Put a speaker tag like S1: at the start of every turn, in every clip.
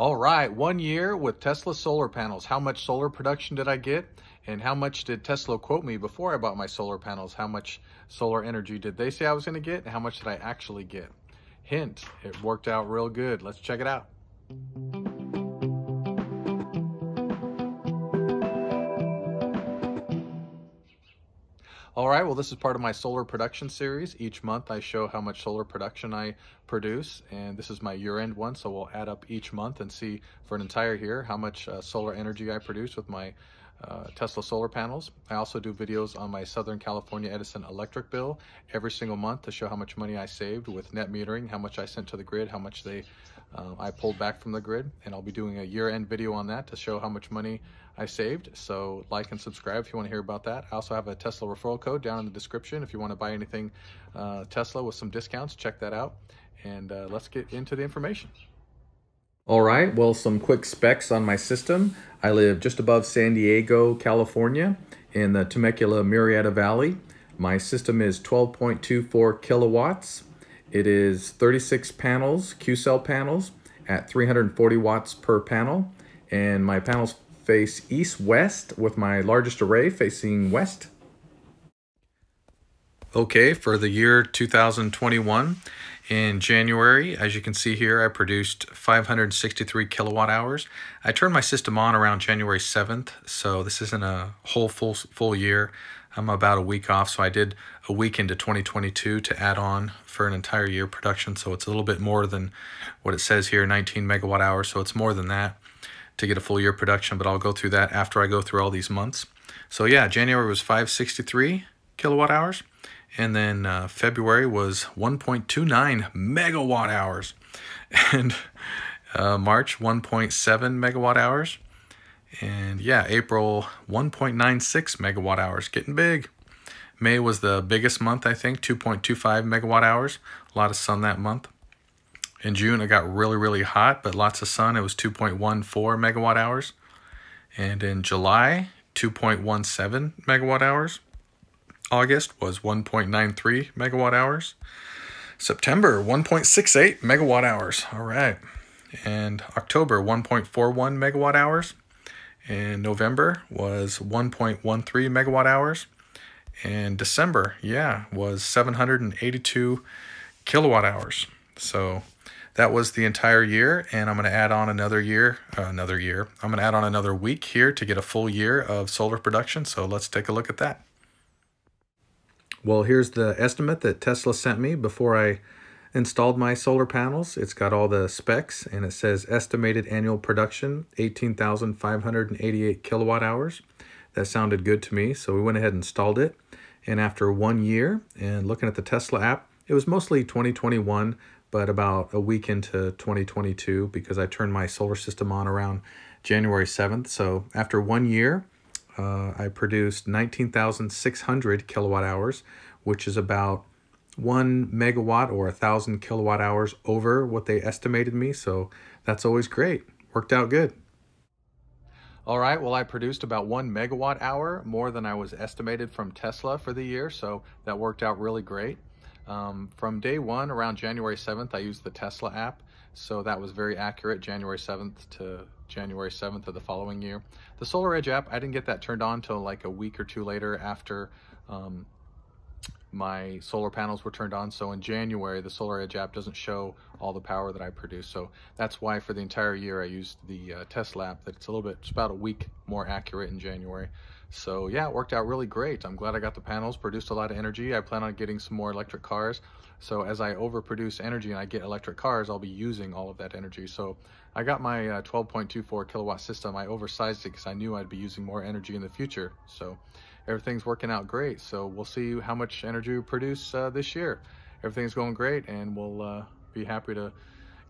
S1: All right, 1 year with Tesla solar panels. How much solar production did I get? And how much did Tesla quote me before I bought my solar panels? How much solar energy did they say I was gonna get? And how much did I actually get? Hint, it worked out real good. Let's check it out. All right, well, this is part of my solar production series. Each month I show how much solar production I produce, and this is my year-end one, so we'll add up each month and see for an entire year how much solar energy I produce with my Tesla solar panels. I also do videos on my Southern California Edison electric bill every single month to show how much money I saved with net metering, how much I sent to the grid, how much I pulled back from the grid, and I'll be doing a year-end video on that to show how much money I saved. So like and subscribe if you want to hear about that. I also have a Tesla referral code down in the description if you want to buy anything Tesla with some discounts. Check that out, and let's get into the information. All right, well, some quick specs on my system. I live just above San Diego, California, in the Temecula-Murrieta Valley. My system is 12.24 kilowatts. It is 36 panels, Q-cell panels, at 340 watts per panel. And my panels face east-west with my largest array facing west. Okay, for the year 2021, in January, as you can see here, I produced 563 kilowatt hours. I turned my system on around January 7th, so this isn't a whole full year. I'm about a week off, so I did a week into 2022 to add on for an entire year production, so it's a little bit more than what it says here, 19 megawatt hours, so it's more than that to get a full year production, but I'll go through that after I go through all these months. So yeah, January was 563 kilowatt hours. And then February was 1.29 megawatt hours. And March, 1.7 megawatt hours. And yeah, April, 1.96 megawatt hours, getting big. May was the biggest month, I think, 2.25 megawatt hours. A lot of sun that month. In June, it got really, really hot, but lots of sun. It was 2.14 megawatt hours. And in July, 2.17 megawatt hours. August was 1.93 megawatt hours. September, 1.68 megawatt hours. All right. And October, 1.41 megawatt hours. And November was 1.13 megawatt hours. And December, yeah, was 782 kilowatt hours. So that was the entire year, and I'm going to add on another year. I'm going to add on another week here to get a full year of solar production. So let's take a look at that. Well, here's the estimate that Tesla sent me before I installed my solar panels. It's got all the specs, and it says estimated annual production, 18,588 kilowatt hours. That sounded good to me, so we went ahead and installed it. And after 1 year, and looking at the Tesla app, it was mostly 2021, but about a week into 2022 because I turned my solar system on around January 7th. So after 1 year, I produced 19,600 kilowatt hours, which is about 1 megawatt or 1,000 kilowatt hours over what they estimated me. So that's always great. Worked out good. All right, well, I produced about 1 megawatt hour more than I was estimated from Tesla for the year. So that worked out really great. From day one, around January 7th, I used the Tesla app. So that was very accurate, January 7th to January 7th of the following year. The SolarEdge app, I didn't get that turned on till like a week or two later after my solar panels were turned on. So in January, the SolarEdge app doesn't show all the power that I produce. So that's why for the entire year I used the Tesla app. It's about a week more accurate in January. So yeah, it worked out really great. I'm glad I got the panels, produced a lot of energy. I plan on getting some more electric cars. So as I overproduce energy and I get electric cars, I'll be using all of that energy. So I got my 12.24 kilowatt system. I oversized it because I knew I'd be using more energy in the future. So everything's working out great. So we'll see how much energy we produce this year. Everything's going great, and we'll be happy to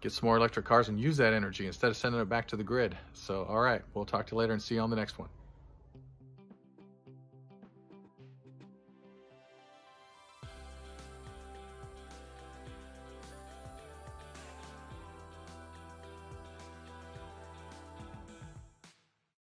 S1: get some more electric cars and use that energy instead of sending it back to the grid. So all right, we'll talk to you later and see you on the next one.